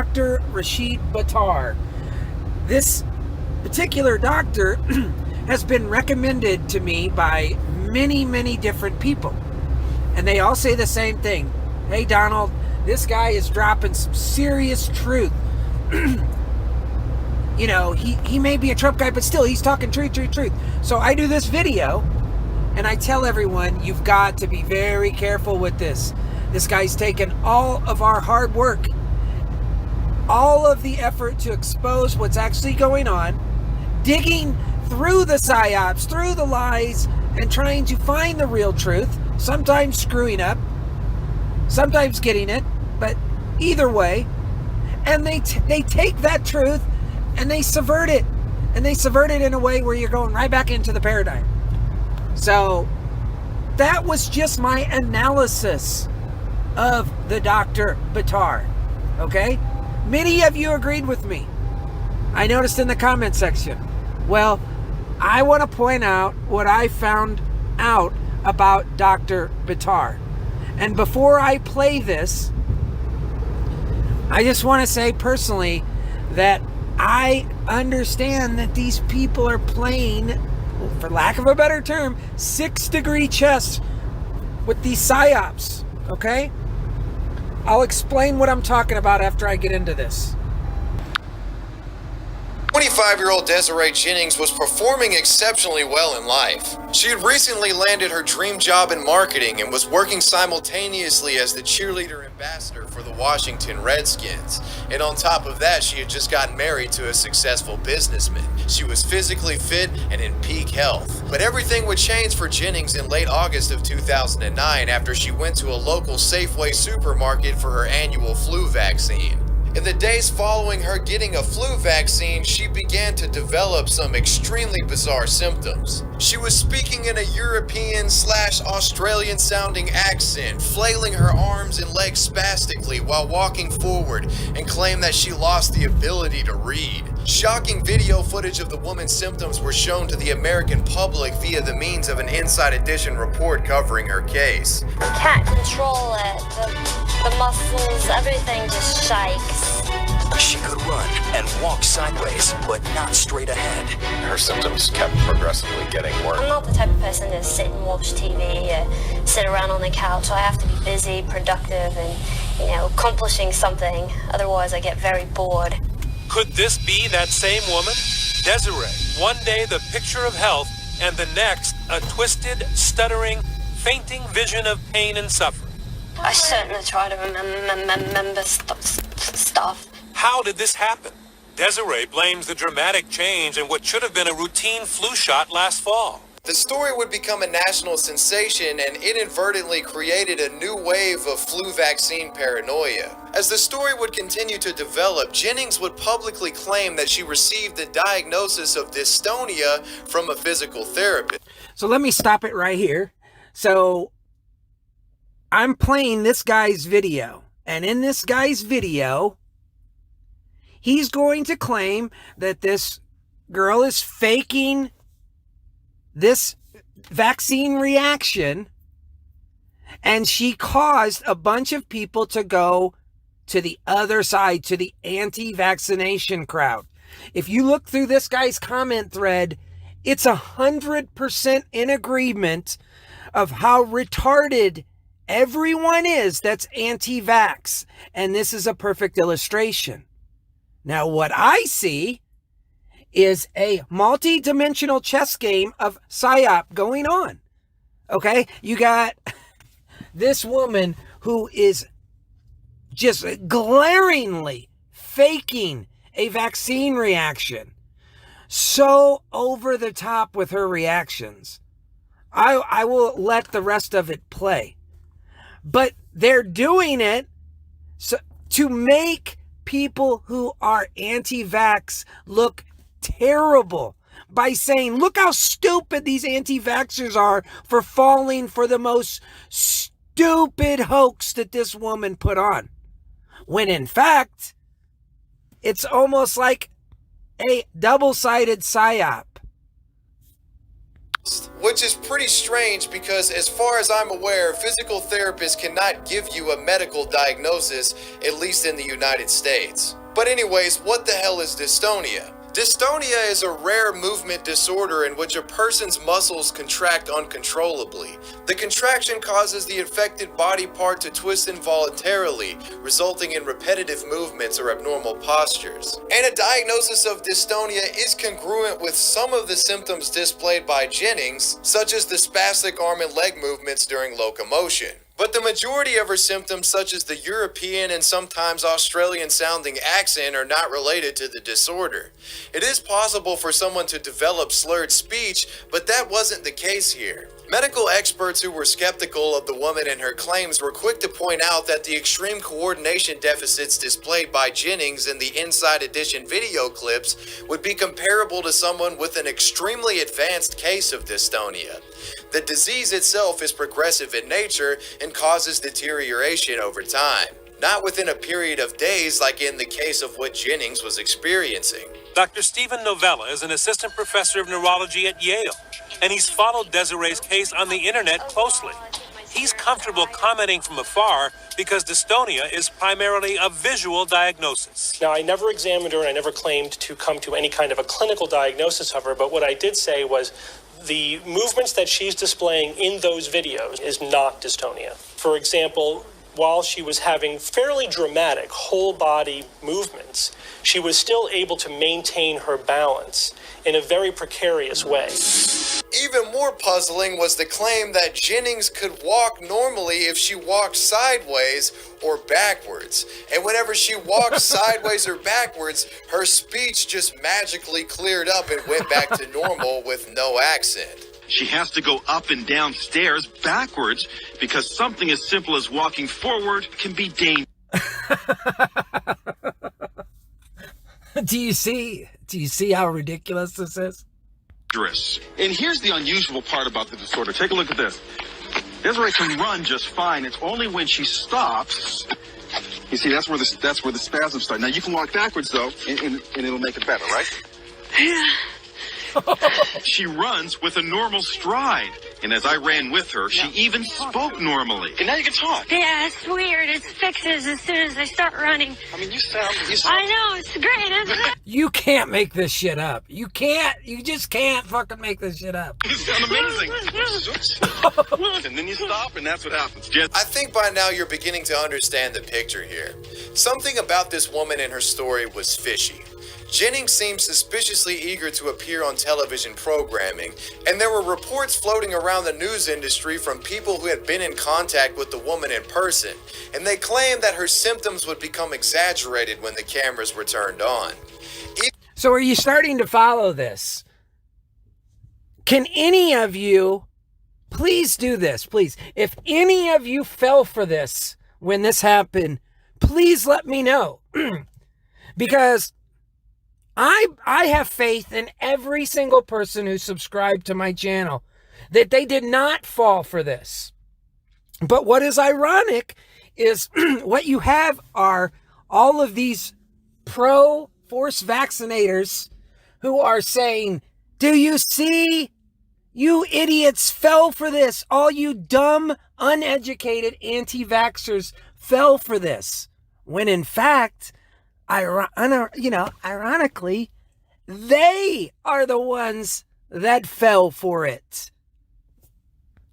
Dr. Rashid Buttar. This particular doctor has been recommended to me by many, many different people. And they all say the same thing. Hey, Donald, this guy is dropping some serious truth. You know, he may be a Trump guy, but still, he's talking truth. So I do this video, and I tell everyone, you've got to be very careful with this. This guy's taken all of our hard work, all of the effort to expose what's actually going on, digging through the psyops, through the lies, and trying to find the real truth, sometimes screwing up, sometimes getting it, but either way. And they take that truth and they subvert it. And they subvert it in a way where you're going right back into the paradigm. So that was just my analysis of the Dr. Buttar. Okay? Many of you agreed with me. I noticed in the comment section. Well, I want to point out what I found out about Dr. Buttar. And before I play this, I just want to say personally that I understand that these people are playing, for lack of a better term, 6-degree chess with these psyops, okay? I'll explain what I'm talking about after I get into this. 25-year-old Desiree Jennings was performing exceptionally well in life. She had recently landed her dream job in marketing and was working simultaneously as the cheerleader ambassador for the Washington Redskins. And on top of that, she had just gotten married to a successful businessman. She was physically fit and in peak health. But everything would change for Jennings in late August of 2009 after she went to a local Safeway supermarket for her annual flu vaccine. In the days following her getting a flu vaccine, she began to develop some extremely bizarre symptoms. She was speaking in a European/Australian sounding accent, flailing her arms and legs spastically while walking forward, and claimed that she lost the ability to read. Shocking video footage of the woman's symptoms were shown to the American public via the means of an Inside Edition report covering her case. Can't control it. The muscles, everything just shakes. She could run and walk sideways, but not straight ahead. Her symptoms kept progressively getting worse. I'm not the type of person to sit and watch TV or sit around on the couch. I have to be busy, productive, and, accomplishing something. Otherwise, I get very bored. Could this be that same woman? Desiree, one day the picture of health, and the next a twisted, stuttering, fainting vision of pain and suffering. I certainly try to remember stuff. How did this happen? Desiree blames the dramatic change in what should have been a routine flu shot last fall. The story would become a national sensation and inadvertently created a new wave of flu vaccine paranoia. As the story would continue to develop, Jennings would publicly claim that she received the diagnosis of dystonia from a physical therapist. So let me stop it right here. So I'm playing this guy's video, and in this guy's video, he's going to claim that this girl is faking this vaccine reaction, and she caused a bunch of people to go to the other side, to the anti-vaccination crowd. If you look through this guy's comment thread, it's 100% in agreement of how retarded everyone is that's anti-vax. And this is a perfect illustration. Now, what I see is a multi-dimensional chess game of psyop going on. Okay? You got this woman who is just glaringly faking a vaccine reaction. So over the top with her reactions. I will let the rest of it play. But they're doing it to make people who are anti-vax look terrible by saying, look how stupid these anti-vaxxers are for falling for the most stupid hoax that this woman put on. When in fact, it's almost like a double-sided psyop. Which is pretty strange because, as far as I'm aware, physical therapists cannot give you a medical diagnosis, at least in the United States. But anyways, what the hell is dystonia? Dystonia is a rare movement disorder in which a person's muscles contract uncontrollably. The contraction causes the affected body part to twist involuntarily, resulting in repetitive movements or abnormal postures. And a diagnosis of dystonia is congruent with some of the symptoms displayed by Jennings, such as the spastic arm and leg movements during locomotion. But the majority of her symptoms, such as the European and sometimes Australian-sounding accent, are not related to the disorder. It is possible for someone to develop slurred speech, but that wasn't the case here. Medical experts who were skeptical of the woman and her claims were quick to point out that the extreme coordination deficits displayed by Jennings in the Inside Edition video clips would be comparable to someone with an extremely advanced case of dystonia. The disease itself is progressive in nature and causes deterioration over time, not within a period of days like in the case of what Jennings was experiencing. Dr. Stephen Novella is an assistant professor of neurology at Yale, and he's followed Desiree's case on the internet closely. He's comfortable commenting from afar because dystonia is primarily a visual diagnosis. Now, I never examined her and I never claimed to come to any kind of a clinical diagnosis of her, but what I did say was the movements that she's displaying in those videos is not dystonia. For example, while she was having fairly dramatic whole body movements, she was still able to maintain her balance in a very precarious way. Even more puzzling was the claim that Jennings could walk normally if she walked sideways or backwards. And whenever she walked sideways or backwards, her speech just magically cleared up and went back to normal with no accent. She has to go up and down stairs backwards because something as simple as walking forward can be dangerous. Do you see how ridiculous this is? And here's the unusual part about the disorder. Take a look at this. Desiree can run just fine. It's only when she stops. You see, that's where the spasms start. Now you can walk backwards though, and it'll make it better, right? Yeah. She runs with a normal stride. And as I ran with her, she even spoke normally. And now you can talk. Yeah, it's weird. It fixes as soon as I start running. I mean, you sound I know, it's great, isn't it? You can't make this shit up. You just can't fucking make this shit up. You sound amazing. And then you stop, and that's what happens. I think by now you're beginning to understand the picture here. Something about this woman and her story was fishy. Jennings seemed suspiciously eager to appear on television programming, and there were reports floating around the news industry from people who had been in contact with the woman in person, and they claimed that her symptoms would become exaggerated when the cameras were turned on. So are you starting to follow this? Can any of you, please do this, please. If any of you fell for this when this happened, please let me know. Because I have faith in every single person who subscribed to my channel that they did not fall for this. But what is ironic is what you have are all of these pro-force vaccinators who are saying, do you see? You idiots fell for this. All you dumb, uneducated anti-vaxxers fell for this. When in fact, ironically, they are the ones that fell for it.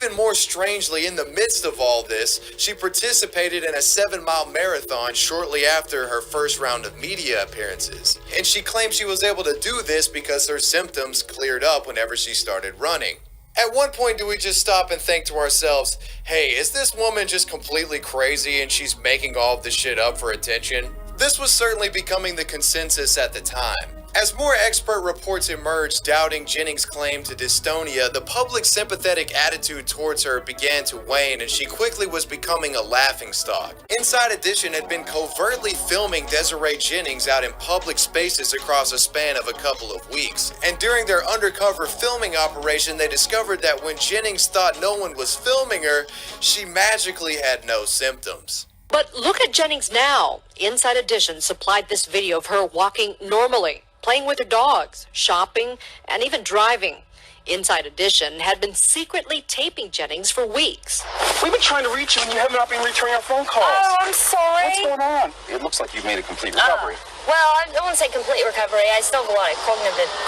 Even more strangely, in the midst of all this, she participated in a 7-mile marathon shortly after her first round of media appearances. And she claimed she was able to do this because her symptoms cleared up whenever she started running. At one point, do we just stop and think to ourselves, hey, is this woman just completely crazy and she's making all of this shit up for attention? This was certainly becoming the consensus at the time. As more expert reports emerged doubting Jennings' claim to dystonia, the public's sympathetic attitude towards her began to wane and she quickly was becoming a laughingstock. Inside Edition had been covertly filming Desiree Jennings out in public spaces across a span of a couple of weeks. And during their undercover filming operation, they discovered that when Jennings thought no one was filming her, she magically had no symptoms. But look at Jennings now. Inside Edition supplied this video of her walking normally, playing with her dogs, shopping, and even driving. Inside Edition had been secretly taping Jennings for weeks. We've been trying to reach you and you have not been returning our phone calls. Oh, I'm sorry. What's going on? It looks like you've made a complete recovery. Well, I don't want to say complete recovery. I still have a lot of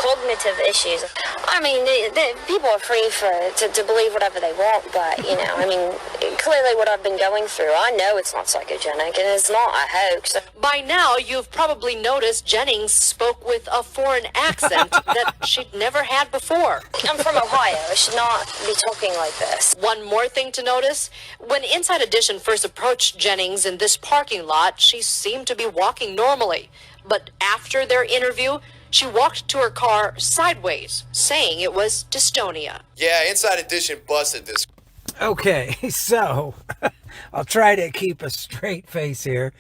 cognitive issues. I mean, people are free to believe whatever they want, but, you know, I mean, clearly what I've been going through, I know it's not psychogenic, and it's not a hoax. By now, you've probably noticed Jennings spoke with a foreign accent that she'd never had before. I'm from Ohio. I should not be talking like this. One more thing to notice, when Inside Edition first approached Jennings in this parking lot, she seemed to be walking normally. But after their interview, she walked to her car sideways, saying it was dystonia. Yeah, Inside Edition busted this. Okay, so I'll try to keep a straight face here.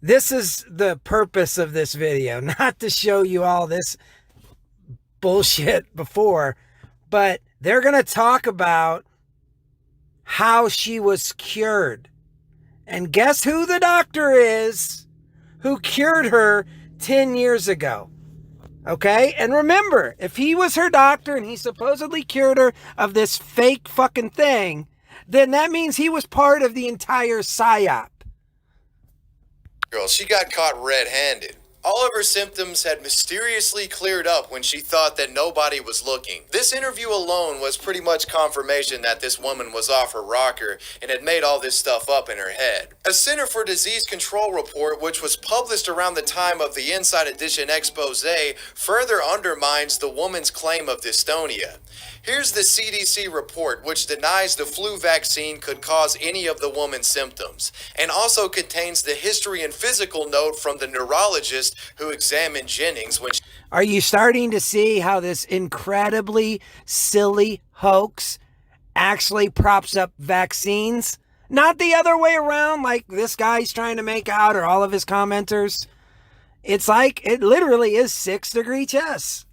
This is the purpose of this video, not to show you all this bullshit before, but they're going to talk about how she was cured. And guess who the doctor is who cured her 10 years ago? Okay? And remember, if he was her doctor and he supposedly cured her of this fake fucking thing, then that means he was part of the entire psyop. Girl, she got caught red-handed. All of her symptoms had mysteriously cleared up when she thought that nobody was looking. This interview alone was pretty much confirmation that this woman was off her rocker and had made all this stuff up in her head. A Center for Disease Control report, which was published around the time of the Inside Edition expose, further undermines the woman's claim of dystonia. Here's the CDC report, which denies the flu vaccine could cause any of the woman's symptoms, and also contains the history and physical note from the neurologist who examined Jennings when she... Are you starting to see how this incredibly silly hoax actually props up vaccines? Not the other way around like this guy's trying to make out, or all of his commenters. It's like, it literally is 6-degree chess.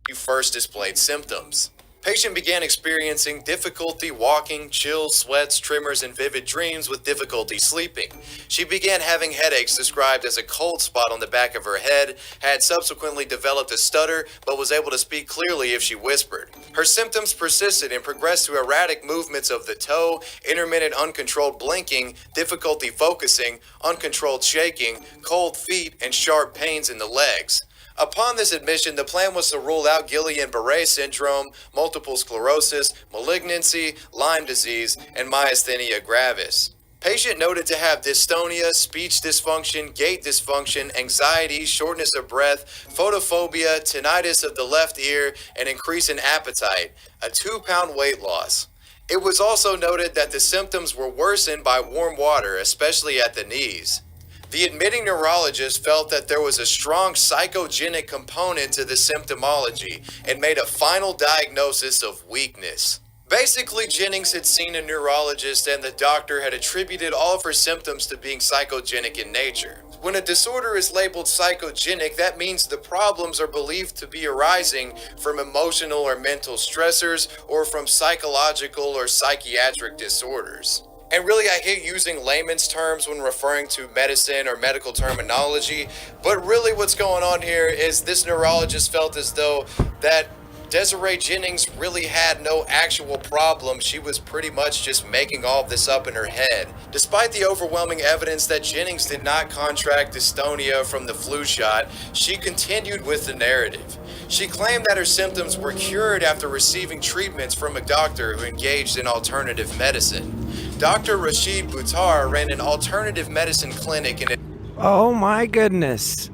She first displayed symptoms. Patient began experiencing difficulty walking, chills, sweats, tremors, and vivid dreams with difficulty sleeping. She began having headaches described as a cold spot on the back of her head, had subsequently developed a stutter, but was able to speak clearly if she whispered. Her symptoms persisted and progressed to erratic movements of the toe, intermittent uncontrolled blinking, difficulty focusing, uncontrolled shaking, cold feet, and sharp pains in the legs. Upon this admission, the plan was to rule out Guillain-Barré syndrome, multiple sclerosis, malignancy, Lyme disease, and myasthenia gravis. Patient noted to have dystonia, speech dysfunction, gait dysfunction, anxiety, shortness of breath, photophobia, tinnitus of the left ear, and increase in appetite, a 2-pound weight loss. It was also noted that the symptoms were worsened by warm water, especially at the knees. The admitting neurologist felt that there was a strong psychogenic component to the symptomology and made a final diagnosis of weakness. Basically, Jennings had seen a neurologist and the doctor had attributed all of her symptoms to being psychogenic in nature. When a disorder is labeled psychogenic, that means the problems are believed to be arising from emotional or mental stressors or from psychological or psychiatric disorders. And really, I hate using layman's terms when referring to medicine or medical terminology, but really what's going on here is this neurologist felt as though that Desiree Jennings really had no actual problem. She was pretty much just making all of this up in her head. Despite the overwhelming evidence that Jennings did not contract dystonia from the flu shot, she continued with the narrative. She claimed that her symptoms were cured after receiving treatments from a doctor who engaged in alternative medicine. Dr. Rashid Buttar ran an alternative medicine clinic in... Oh my goodness.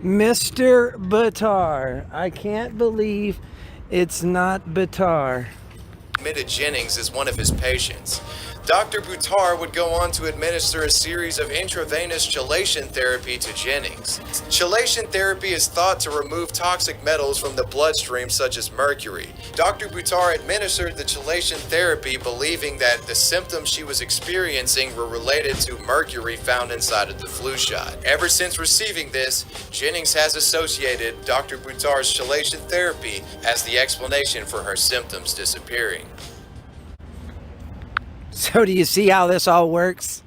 Mr. Buttar. I can't believe it's not Buttar. Admitted Jennings as one of his patients. Dr. Buttar would go on to administer a series of intravenous chelation therapy to Jennings. Chelation therapy is thought to remove toxic metals from the bloodstream, such as mercury. Dr. Buttar administered the chelation therapy believing that the symptoms she was experiencing were related to mercury found inside of the flu shot. Ever since receiving this, Jennings has associated Dr. Buttar's chelation therapy as the explanation for her symptoms disappearing. So do you see how this all works?